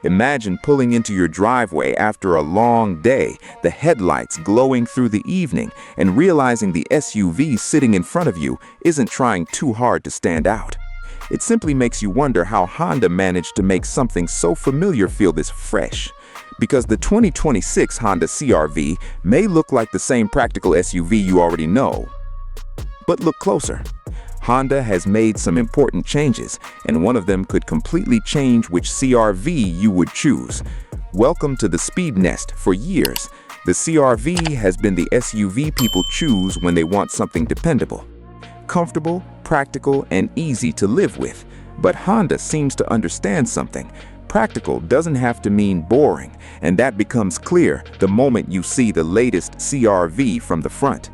Imagine pulling into your driveway after a long day, the headlights glowing through the evening, and realizing the SUV sitting in front of you isn't trying too hard to stand out. It simply makes you wonder how Honda managed to make something so familiar feel this fresh. Because the 2026 Honda CR-V may look like the same practical SUV you already know. But look closer. Honda has made some important changes, and one of them could completely change which CR-V you would choose. Welcome to the Speed Nest. For years, the CR-V has been the SUV people choose when they want something dependable, comfortable, practical, and easy to live with. But Honda seems to understand something. Practical doesn't have to mean boring, and that becomes clear the moment you see the latest CR-V from the front.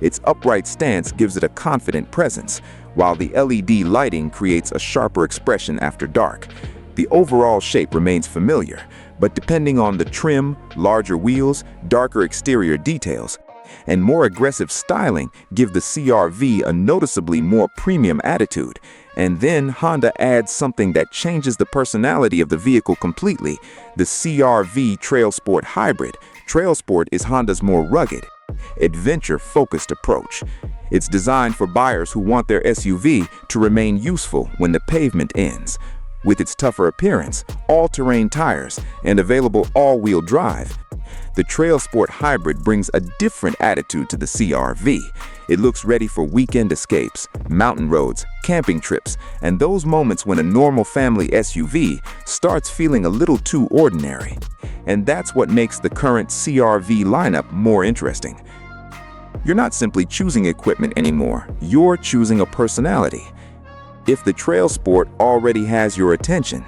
Its upright stance gives it a confident presence, while the LED lighting creates a sharper expression after dark. The overall shape remains familiar, but depending on the trim, larger wheels, darker exterior details, and more aggressive styling give the CR-V a noticeably more premium attitude. And then Honda adds something that changes the personality of the vehicle completely: the CR-V TrailSport Hybrid. TrailSport is Honda's more rugged, adventure-focused approach. It's designed for buyers who want their SUV to remain useful when the pavement ends. With its tougher appearance, all-terrain tires, and available all-wheel drive, the TrailSport Hybrid brings a different attitude to the CR-V. It looks ready for weekend escapes, mountain roads, camping trips, and those moments when a normal family SUV starts feeling a little too ordinary. And that's what makes the current CR-V lineup more interesting. You're not simply choosing equipment anymore, you're choosing a personality. If the TrailSport already has your attention,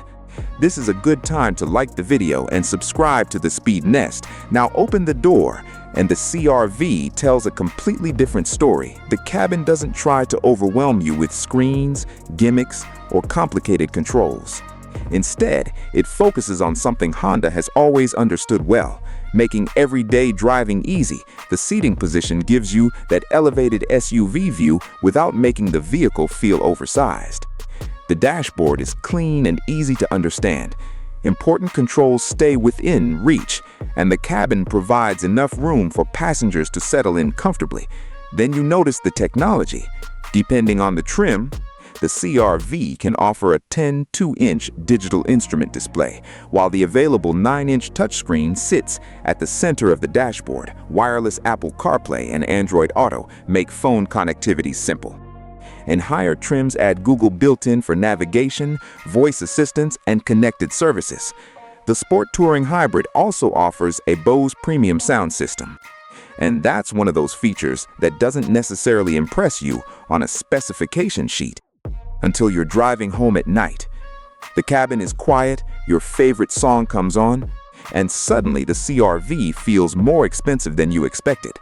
this is a good time to like the video and subscribe to the Speed Nest. Now open the door, and the CR-V tells a completely different story. The cabin doesn't try to overwhelm you with screens, gimmicks, or complicated controls. Instead, it focuses on something Honda has always understood well: making everyday driving easy. The seating position gives you that elevated SUV view without making the vehicle feel oversized. The dashboard is clean and easy to understand. Important controls stay within reach, and the cabin provides enough room for passengers to settle in comfortably. Then you notice the technology. Depending on the trim, the CR-V can offer a 10.2-inch digital instrument display, while the available 9-inch touchscreen sits at the center of the dashboard. Wireless Apple CarPlay and Android Auto make phone connectivity simple. And higher trims add Google built-in for navigation, voice assistance, and connected services. The Sport Touring Hybrid also offers a Bose premium sound system. And that's one of those features that doesn't necessarily impress you on a specification sheet until you're driving home at night. The cabin is quiet, your favorite song comes on, and suddenly the CR-V feels more expensive than you expected.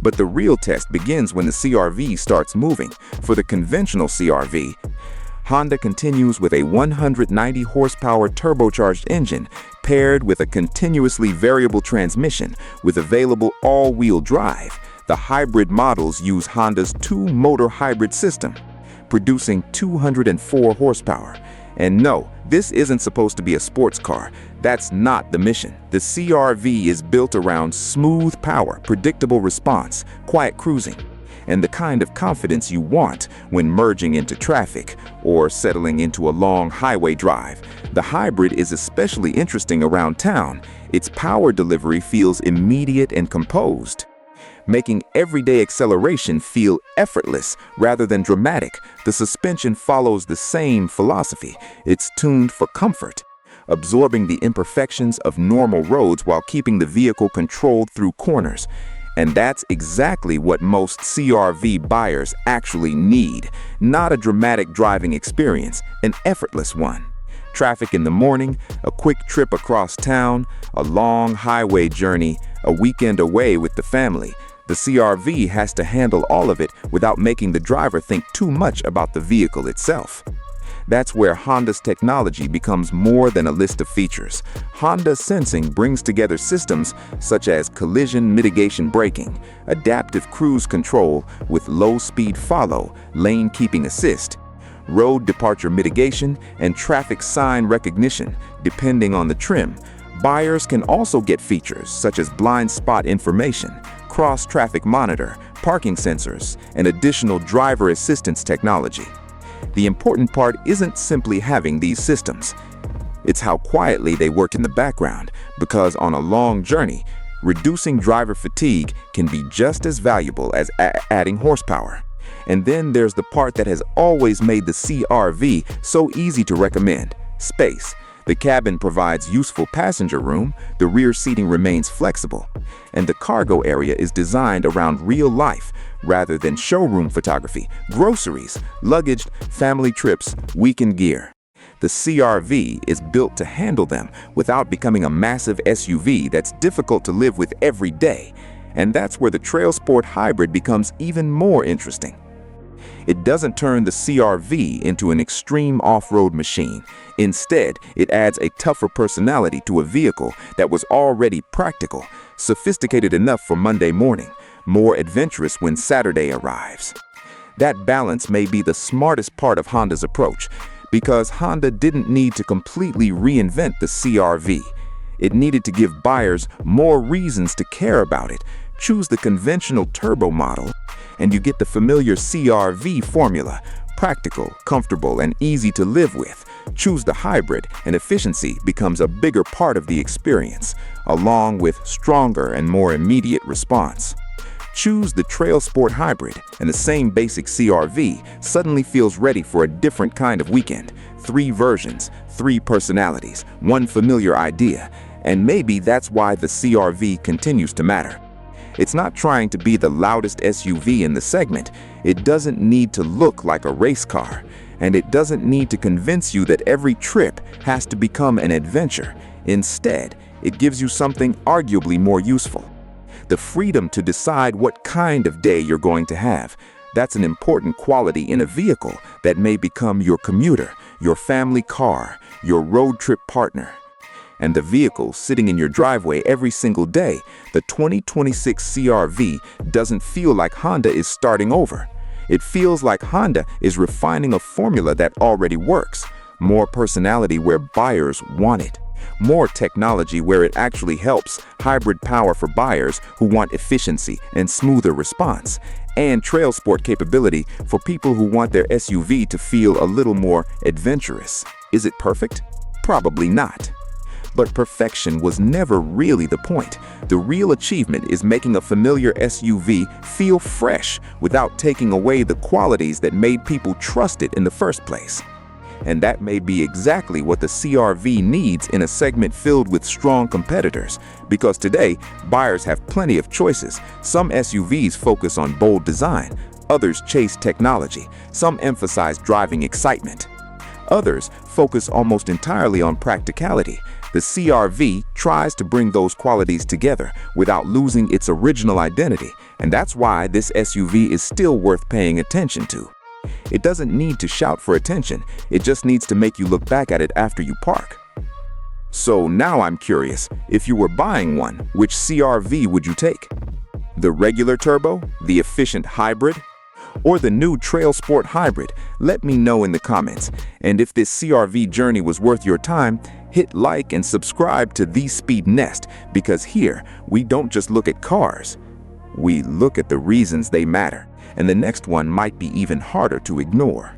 But the real test begins when the CR-V starts moving. For the conventional CR-V, Honda continues with a 190 horsepower turbocharged engine paired with a continuously variable transmission with available all-wheel drive. The hybrid models use Honda's two-motor hybrid system, producing 204 horsepower. And no, this isn't supposed to be a sports car. That's not the mission. The CR-V is built around smooth power, predictable response, quiet cruising, and the kind of confidence you want when merging into traffic or settling into a long highway drive. The hybrid is especially interesting around town. Its power delivery feels immediate and composed, making everyday acceleration feel effortless rather than dramatic. The suspension follows the same philosophy. It's tuned for comfort, absorbing the imperfections of normal roads while keeping the vehicle controlled through corners. And that's exactly what most CR-V buyers actually need. Not a dramatic driving experience, an effortless one. Traffic in the morning, a quick trip across town, a long highway journey, a weekend away with the family. The CR-V has to handle all of it without making the driver think too much about the vehicle itself. That's where Honda's technology becomes more than a list of features. Honda Sensing brings together systems such as collision mitigation braking, adaptive cruise control with low-speed follow, lane keeping assist, road departure mitigation, and traffic sign recognition, depending on the trim. Buyers can also get features such as blind spot information, cross-traffic monitor, parking sensors, and additional driver assistance technology. The important part isn't simply having these systems. It's how quietly they work in the background, because on a long journey, reducing driver fatigue can be just as valuable as adding horsepower. And then there's the part that has always made the CR-V so easy to recommend: space. The cabin provides useful passenger room, the rear seating remains flexible, and the cargo area is designed around real life rather than showroom photography, groceries, luggage, family trips, weekend gear. The CR-V is built to handle them without becoming a massive SUV that's difficult to live with every day. And that's where the TrailSport Hybrid becomes even more interesting. It doesn't turn the CR-V into an extreme off-road machine. Instead, it adds a tougher personality to a vehicle that was already practical, sophisticated enough for Monday morning, more adventurous when Saturday arrives. That balance may be the smartest part of Honda's approach, because Honda didn't need to completely reinvent the CR-V. It needed to give buyers more reasons to care about it. Choose the conventional turbo model, and you get the familiar CR-V formula: practical, comfortable, and easy to live with. Choose the hybrid, and efficiency becomes a bigger part of the experience, along with stronger and more immediate response. Choose the TrailSport Hybrid, and the same basic CR-V suddenly feels ready for a different kind of weekend. 3 versions, 3 personalities, 1 familiar idea, and maybe that's why the CR-V continues to matter. It's not trying to be the loudest SUV in the segment. It doesn't need to look like a race car, and it doesn't need to convince you that every trip has to become an adventure. Instead, it gives you something arguably more useful: the freedom to decide what kind of day you're going to have. That's an important quality in a vehicle that may become your commuter, your family car, your road trip partner. And the vehicle sitting in your driveway every single day, the 2026 CR-V, doesn't feel like Honda is starting over. It feels like Honda is refining a formula that already works: more personality where buyers want it, more technology where it actually helps, hybrid power for buyers who want efficiency and smoother response, and TrailSport capability for people who want their SUV to feel a little more adventurous. Is it perfect? Probably not. But perfection was never really the point. The real achievement is making a familiar SUV feel fresh without taking away the qualities that made people trust it in the first place. And that may be exactly what the CR-V needs in a segment filled with strong competitors, because today, buyers have plenty of choices. Some SUVs focus on bold design, others chase technology, some emphasize driving excitement. Others focus almost entirely on practicality. The CR-V tries to bring those qualities together without losing its original identity, and that's why this SUV is still worth paying attention to. It doesn't need to shout for attention, it just needs to make you look back at it after you park. So now I'm curious, if you were buying one, which CR-V would you take? The regular turbo, the efficient hybrid, or the new TrailSport Hybrid? Let me know in the comments. And if this CR-V journey was worth your time, hit like and subscribe to The Speed Nest, because here we don't just look at cars, we look at the reasons they matter. And the next one might be even harder to ignore.